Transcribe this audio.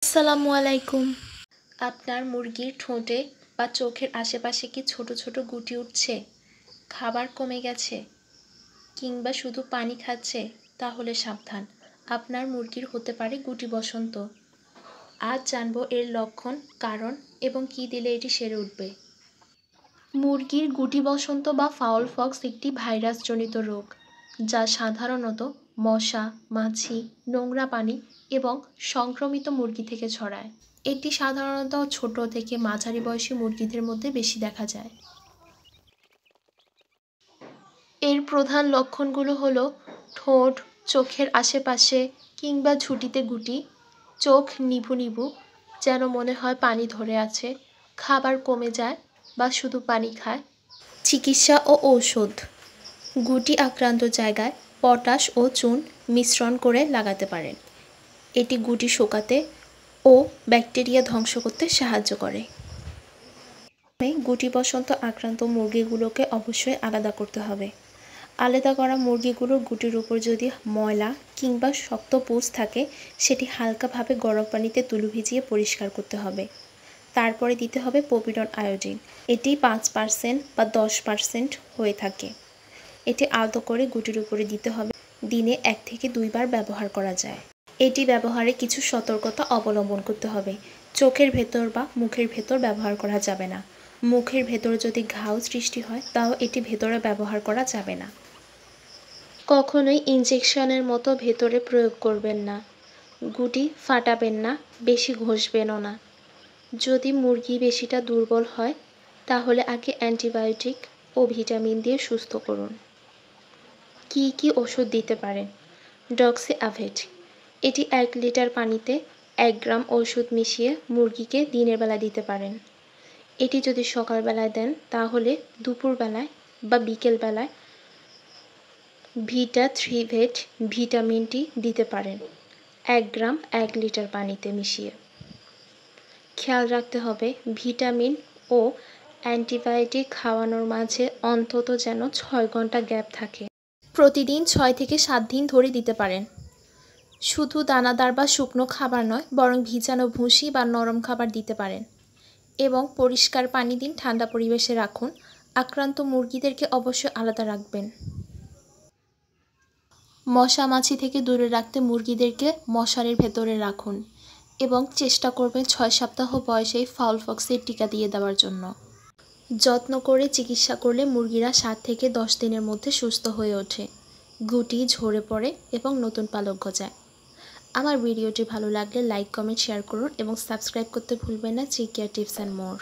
আসসালামু আলাইকুম। আপনার মুরগির ঠোঁটে বা চোখের আশেপাশে কি ছোট ছোট গুটি উঠছে, খাবার কমে গেছে কিংবা শুধু পানি খাচ্ছে? তাহলে সাবধান, আপনার মুরগির হতে পারে গুটি বসন্ত। আজ জানবো এর লক্ষণ, কারণ এবং কি দিলে এটি সেরে উঠবে। মুরগির গুটি বসন্ত বা ফাউল পক্স একটি ভাইরাসজনিত রোগ, যা সাধারণত মশা, মাছি, নোংরা পানি এবং সংক্রমিত মুরগি থেকে ছড়ায়। এটি সাধারণত ছোট থেকে মাঝারি বয়সী মুরগিদের মধ্যে বেশি দেখা যায়। এর প্রধান লক্ষণগুলো হলো ঠোঁট, চোখের আশেপাশে কিংবা ঝুঁটিতে গুটি, চোখ নিভু নিভু যেন মনে হয় পানি ধরে আছে, খাবার কমে যায় বা শুধু পানি খায়। চিকিৎসা ও ঔষধ: গুটি আক্রান্ত জায়গায় পটাশ ও চুন মিশ্রণ করে লাগাতে পারেন। এটি গুটি শুকাতে ও ব্যাকটেরিয়া ধ্বংস করতে সাহায্য করে। গুটি বসন্ত আক্রান্ত মুরগিগুলোকে অবশ্যই আলাদা করতে হবে। আলাদা করা মুরগিগুলোর গুটির উপর যদি ময়লা কিংবা শক্ত পুঁজ থাকে, সেটি হালকাভাবে গরম পানিতে তুলো ভিজিয়ে পরিষ্কার করতে হবে। তারপরে দিতে হবে পপিডন আয়োডিন। এটি 5% বা 10% হয়ে থাকে। এটি আলতো করে গুটির উপরে দিতে হবে। দিনে 1 থেকে 2 বার ব্যবহার করা যায়। এটি ব্যবহারে কিছু সতর্কতা অবলম্বন করতে হবে। চোখের ভেতর বা মুখের ভেতর ব্যবহার করা যাবে না। মুখের ভেতর যদি ঘাও সৃষ্টি হয়, তাও এটি ভেতরে ব্যবহার করা যাবে না। কখনোই ইনজেকশনের মতো ভেতরে প্রয়োগ করবেন না। গুটি ফাটাবেন না, বেশি ঘষবেনও না। যদি মুরগি বেশিটা দুর্বল হয়, তাহলে আগে অ্যান্টিবায়োটিক ও ভিটামিন দিয়ে সুস্থ করুন। কি কি ওষুধ দিতে পারেন? ডক্সি অ্যাভেট। এটি 1 লিটার পানিতে 1 গ্রাম ওষুধ মিশিয়ে মুরগিকে দিনের বেলা দিতে পারেন। এটি যদি সকালবেলায় দেন, তাহলে দুপুরবেলায় বা বিকেলবেলায় ভিটা-3 ভিটামিনটি দিতে পারেন 1 গ্রাম 1 লিটার পানিতে মিশিয়ে। খেয়াল রাখতে হবে ভিটামিন ও অ্যান্টিবায়োটিক খাওয়ানোর মাঝে অন্তত যেন 6 ঘন্টা গ্যাপ থাকে। প্রতিদিন 6 থেকে 7 দিন ধরে দিতে পারেন। শুধু দানাদার বা শুকনো খাবার নয়, বরং ভিজানো ভুসি বা নরম খাবার দিতে পারেন এবং পরিষ্কার পানি দিন। ঠান্ডা পরিবেশে রাখুন। আক্রান্ত মুরগিদেরকে অবশ্যই আলাদা রাখবেন। মশা মাছি থেকে দূরে রাখতে মুরগিদেরকে মশারির ভেতরে রাখুন এবং চেষ্টা করবেন 6 সপ্তাহ বয়সেই ফাউল পক্সের টিকা দিয়ে দেওয়ার জন্য। যত্ন করে চিকিৎসা করলে মুরগিরা 7 থেকে 10 দিনের মধ্যে সুস্থ হয়ে ওঠে, গুটি ঝরে পড়ে এবং নতুন পালক গজায়। আমার ভিডিওটি ভালো লাগলে লাইক, কমেন্ট, শেয়ার করুন এবং সাবস্ক্রাইব করতে ভুলবেন না। চিক কেয়ার টিপস অ্যান্ড মোর।